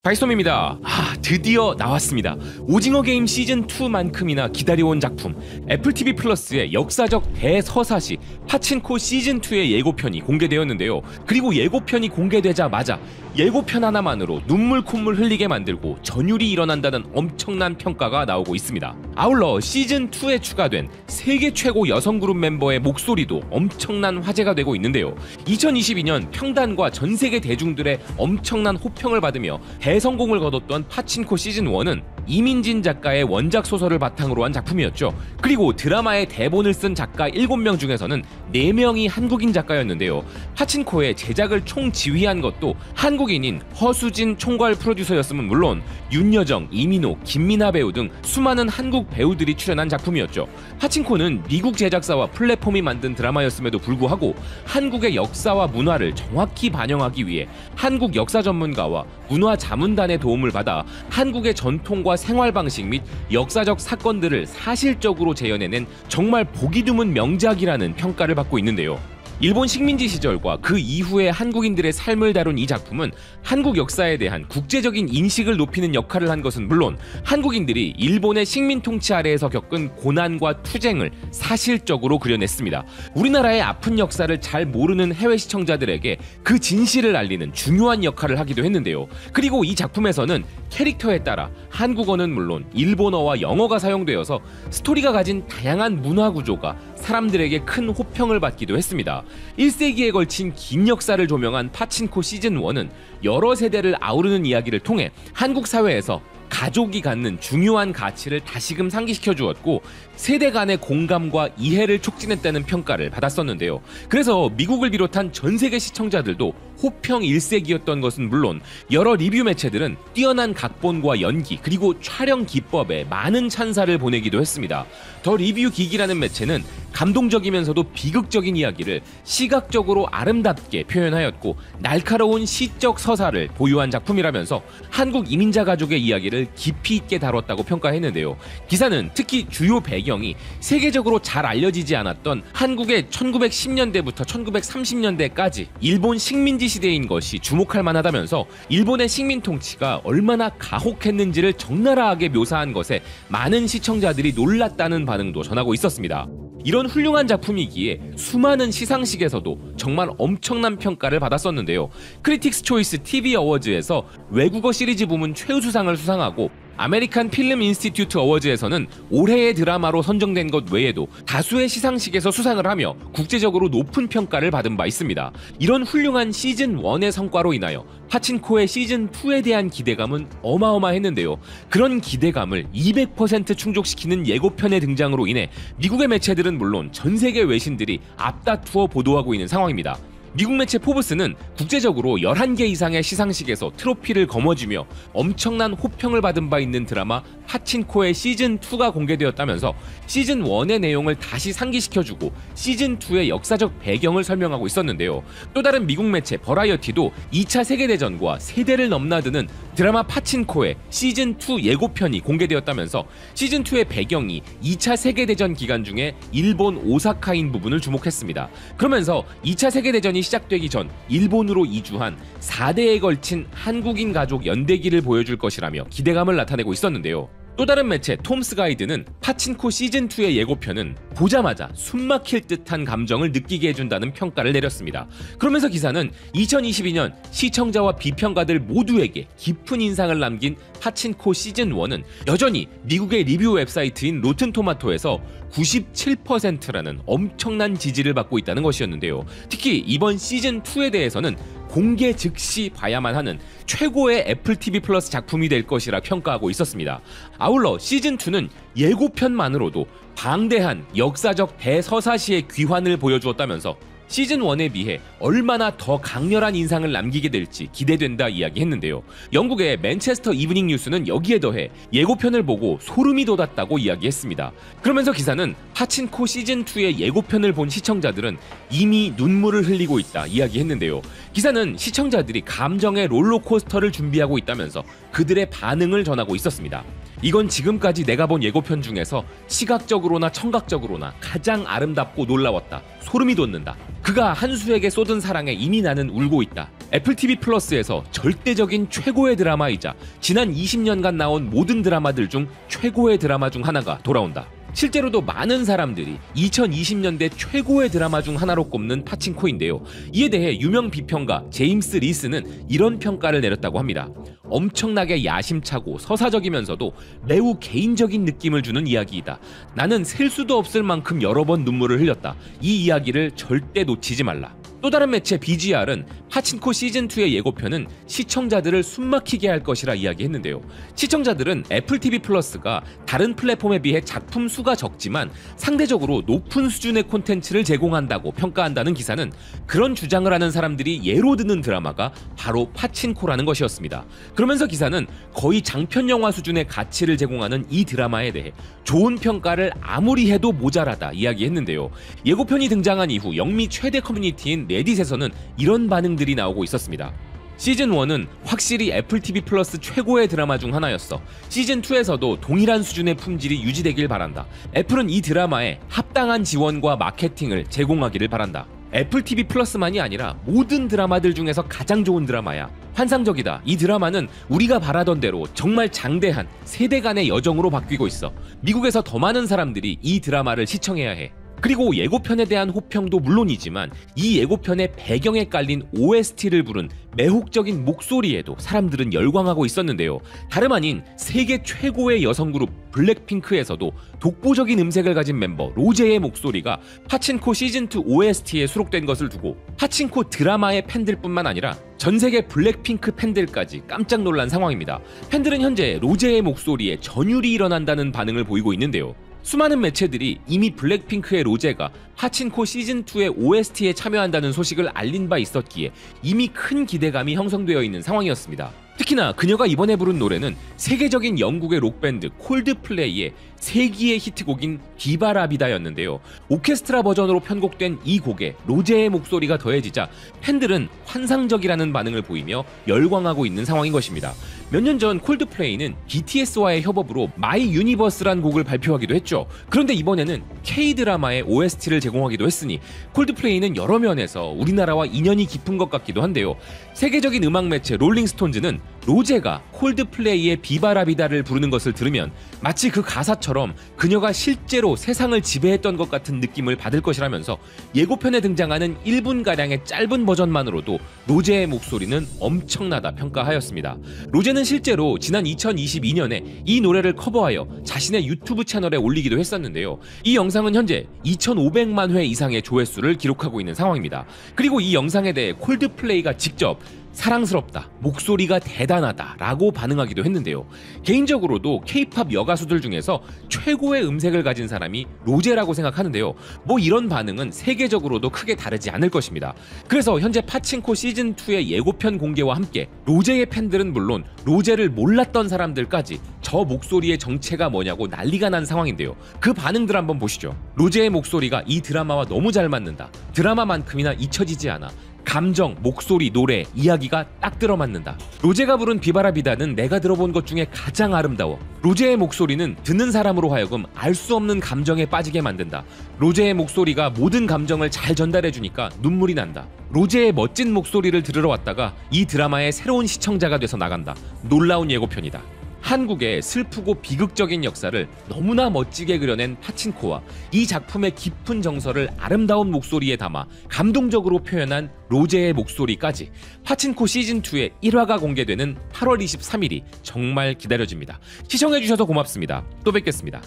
다이소미입니다. 드디어 나왔습니다. 오징어 게임 시즌2만큼이나 기다려온 작품 애플TV 플러스의 역사적 대서사시 파친코 시즌2의 예고편이 공개되었는데요. 그리고 예고편이 공개되자마자 예고편 하나만으로 눈물 콧물 흘리게 만들고 전율이 일어난다는 엄청난 평가가 나오고 있습니다. 아울러 시즌2에 추가된 세계 최고 여성 그룹 멤버의 목소리도 엄청난 화제가 되고 있는데요. 2022년 평단과 전세계 대중들의 엄청난 호평을 받으며 대성공을 거뒀던 파친코 시즌1은 이민진 작가의 원작 소설을 바탕으로 한 작품이었죠. 그리고 드라마의 대본을 쓴 작가 7명 중에서는 4명이 한국인 작가였는데요. 파친코의 제작을 총지휘한 것도 한국인인 허수진 총괄 프로듀서였음은 물론 윤여정, 이민호, 김민하 배우 등 수많은 한국 배우들이 출연한 작품이었죠. 파친코는 미국 제작사와 플랫폼이 만든 드라마였음에도 불구하고 한국의 역사와 문화를 정확히 반영하기 위해 한국 역사 전문가와 문화 자문단의 도움을 받아 한국의 전통과 생활 방식 및 역사적 사건들을 사실적으로 재현해낸 정말 보기 드문 명작이라는 평가를 받고 있는데요. 일본 식민지 시절과 그 이후의 한국인들의 삶을 다룬 이 작품은 한국 역사에 대한 국제적인 인식을 높이는 역할을 한 것은 물론 한국인들이 일본의 식민 통치 아래에서 겪은 고난과 투쟁을 사실적으로 그려냈습니다. 우리나라의 아픈 역사를 잘 모르는 해외 시청자들에게 그 진실을 알리는 중요한 역할을 하기도 했는데요. 그리고 이 작품에서는 캐릭터에 따라 한국어는 물론 일본어와 영어가 사용되어서 스토리가 가진 다양한 문화 구조가 사람들에게 큰 호평을 받기도 했습니다. 1세기에 걸친 긴 역사를 조명한 파친코 시즌1은 여러 세대를 아우르는 이야기를 통해 한국 사회에서 가족이 갖는 중요한 가치를 다시금 상기시켜 주었고 세대 간의 공감과 이해를 촉진했다는 평가를 받았었는데요. 그래서 미국을 비롯한 전 세계 시청자들도 호평 일색이었던 것은 물론 여러 리뷰 매체들은 뛰어난 각본과 연기 그리고 촬영 기법에 많은 찬사를 보내기도 했습니다. 더 리뷰 기기라는 매체는 감동적이면서도 비극적인 이야기를 시각적으로 아름답게 표현하였고 날카로운 시적 서사를 보유한 작품이라면서 한국 이민자 가족의 이야기를 깊이 있게 다뤘다고 평가했는데요. 기사는 특히 주요 배경이 세계적으로 잘 알려지지 않았던 한국의 1910년대부터 1930년대까지 일본 식민지 시대인 것이 주목할 만하다면서 일본의 식민 통치가 얼마나 가혹했는지를 적나라하게 묘사한 것에 많은 시청자들이 놀랐다는 반응도 전하고 있었습니다. 이런 훌륭한 작품이기에 수많은 시상식에서도 정말 엄청난 평가를 받았었는데요. 크리틱스 초이스 TV 어워즈에서 외국어 시리즈 부문 최우수상을 수상하고 아메리칸 필름 인스티튜트 어워즈에서는 올해의 드라마로 선정된 것 외에도 다수의 시상식에서 수상을 하며 국제적으로 높은 평가를 받은 바 있습니다. 이런 훌륭한 시즌1의 성과로 인하여 파친코의 시즌2에 대한 기대감은 어마어마했는데요. 그런 기대감을 200% 충족시키는 예고편의 등장으로 인해 미국의 매체들은 물론 전 세계 외신들이 앞다투어 보도하고 있는 상황입니다. 미국 매체 포브스는 국제적으로 11개 이상의 시상식에서 트로피를 거머쥐며 엄청난 호평을 받은 바 있는 드라마 파친코의 시즌2가 공개되었다면서 시즌1의 내용을 다시 상기시켜주고 시즌2의 역사적 배경을 설명하고 있었는데요. 또 다른 미국 매체 버라이어티도 2차 세계대전과 세대를 넘나드는 드라마 파친코의 시즌2 예고편이 공개되었다면서 시즌2의 배경이 2차 세계대전 기간 중에 일본 오사카인 부분을 주목했습니다. 그러면서 2차 세계대전이 시작되기 전 일본으로 이주한 4대에 걸친 한국인 가족 연대기를 보여줄 것이라며 기대감을 나타내고 있었는데요. 또 다른 매체 톰스 가이드는 파친코 시즌2의 예고편은 보자마자 숨막힐 듯한 감정을 느끼게 해준다는 평가를 내렸습니다. 그러면서 기사는 2022년 시청자와 비평가들 모두에게 깊은 인상을 남긴 파친코 시즌1은 여전히 미국의 리뷰 웹사이트인 로튼토마토에서 97%라는 엄청난 지지를 받고 있다는 것이었는데요. 특히 이번 시즌2에 대해서는 공개 즉시 봐야만 하는 최고의 애플TV 플러스 작품이 될 것이라 평가하고 있었습니다. 아울러 시즌2는 예고편만으로도 방대한 역사적 대서사시의 귀환을 보여주었다면서 시즌1에 비해 얼마나 더 강렬한 인상을 남기게 될지 기대된다 이야기했는데요. 영국의 맨체스터 이브닝 뉴스는 여기에 더해 예고편을 보고 소름이 돋았다고 이야기했습니다. 그러면서 기사는 파친코 시즌2의 예고편을 본 시청자들은 이미 눈물을 흘리고 있다 이야기했는데요. 기사는 시청자들이 감정의 롤러코스터를 준비하고 있다면서 그들의 반응을 전하고 있었습니다. 이건 지금까지 내가 본 예고편 중에서 시각적으로나 청각적으로나 가장 아름답고 놀라웠다. 소름이 돋는다. 그가 한수에게 쏟은 사랑에 이미 나는 울고 있다. 애플 TV 플러스에서 절대적인 최고의 드라마이자 지난 20년간 나온 모든 드라마들 중 최고의 드라마 중 하나가 돌아온다. 실제로도 많은 사람들이 2020년대 최고의 드라마 중 하나로 꼽는 파친코인데요. 이에 대해 유명 비평가 제임스 리스는 이런 평가를 내렸다고 합니다. 엄청나게 야심차고 서사적이면서도 매우 개인적인 느낌을 주는 이야기이다. 나는 셀 수도 없을 만큼 여러 번 눈물을 흘렸다. 이 이야기를 절대 놓치지 말라. 또 다른 매체 BGR은 파친코 시즌2의 예고편은 시청자들을 숨막히게 할 것이라 이야기했는데요. 시청자들은 애플 TV 플러스가 다른 플랫폼에 비해 작품 수가 적지만 상대적으로 높은 수준의 콘텐츠를 제공한다고 평가한다는 기사는 그런 주장을 하는 사람들이 예로 드는 드라마가 바로 파친코라는 것이었습니다. 그러면서 기사는 거의 장편 영화 수준의 가치를 제공하는 이 드라마에 대해 좋은 평가를 아무리 해도 모자라다 이야기했는데요. 예고편이 등장한 이후 영미 최대 커뮤니티인 레딧에서는 이런 반응들이 나오고 있었습니다. 시즌1은 확실히 애플 TV 플러스 최고의 드라마 중 하나였어. 시즌2에서도 동일한 수준의 품질이 유지되길 바란다. 애플은 이 드라마에 합당한 지원과 마케팅을 제공하기를 바란다. 애플 TV 플러스만이 아니라 모든 드라마들 중에서 가장 좋은 드라마야. 환상적이다. 이 드라마는 우리가 바라던 대로 정말 장대한 세대 간의 여정으로 바뀌고 있어. 미국에서 더 많은 사람들이 이 드라마를 시청해야 해. 그리고 예고편에 대한 호평도 물론이지만 이 예고편의 배경에 깔린 OST를 부른 매혹적인 목소리에도 사람들은 열광하고 있었는데요. 다름 아닌 세계 최고의 여성 그룹 블랙핑크에서도 독보적인 음색을 가진 멤버 로제의 목소리가 파친코 시즌2 OST에 수록된 것을 두고 파친코 드라마의 팬들뿐만 아니라 전 세계 블랙핑크 팬들까지 깜짝 놀란 상황입니다. 팬들은 현재 로제의 목소리에 전율이 일어난다는 반응을 보이고 있는데요. 수많은 매체들이 이미 블랙핑크의 로제가 파친코 시즌2의 OST에 참여한다는 소식을 알린 바 있었기에 이미 큰 기대감이 형성되어 있는 상황이었습니다. 특히나 그녀가 이번에 부른 노래는 세계적인 영국의 록밴드 콜드플레이의 세기의 히트곡인 비바라비다였는데요. 오케스트라 버전으로 편곡된 이 곡에 로제의 목소리가 더해지자 팬들은 환상적이라는 반응을 보이며 열광하고 있는 상황인 것입니다. 몇 년 전 콜드플레이는 BTS와의 협업으로 마이 유니버스란 곡을 발표하기도 했죠. 그런데 이번에는 K-드라마의 OST를 제공하기도 했으니 콜드플레이는 여러 면에서 우리나라와 인연이 깊은 것 같기도 한데요. 세계적인 음악 매체 롤링스톤즈는 로제가 콜드플레이의 비바라비다를 부르는 것을 들으면 마치 그 가사처럼 그녀가 실제로 세상을 지배했던 것 같은 느낌을 받을 것이라면서 예고편에 등장하는 1분가량의 짧은 버전만으로도 로제의 목소리는 엄청나다 평가하였습니다. 로제는 실제로 지난 2022년에 이 노래를 커버하여 자신의 유튜브 채널에 올리기도 했었는데요. 이 영상은 현재 2,500만 회 이상의 조회수를 기록하고 있는 상황입니다. 그리고 이 영상에 대해 콜드플레이가 직접 사랑스럽다, 목소리가 대단하다 라고 반응하기도 했는데요. 개인적으로도 K-팝 여가수들 중에서 최고의 음색을 가진 사람이 로제라고 생각하는데요. 뭐 이런 반응은 세계적으로도 크게 다르지 않을 것입니다. 그래서 현재 파친코 시즌2의 예고편 공개와 함께 로제의 팬들은 물론 로제를 몰랐던 사람들까지 저 목소리의 정체가 뭐냐고 난리가 난 상황인데요. 그 반응들 한번 보시죠. 로제의 목소리가 이 드라마와 너무 잘 맞는다. 드라마만큼이나 잊혀지지 않아. 감정, 목소리, 노래, 이야기가 딱 들어맞는다. 로제가 부른 비바라비다는 내가 들어본 것 중에 가장 아름다워. 로제의 목소리는 듣는 사람으로 하여금 알 수 없는 감정에 빠지게 만든다. 로제의 목소리가 모든 감정을 잘 전달해주니까 눈물이 난다. 로제의 멋진 목소리를 들으러 왔다가 이 드라마의 새로운 시청자가 돼서 나간다. 놀라운 예고편이다. 한국의 슬프고 비극적인 역사를 너무나 멋지게 그려낸 파친코와 이 작품의 깊은 정서를 아름다운 목소리에 담아 감동적으로 표현한 로제의 목소리까지 파친코 시즌2의 1화가 공개되는 8월 23일이 정말 기다려집니다. 시청해주셔서 고맙습니다. 또 뵙겠습니다.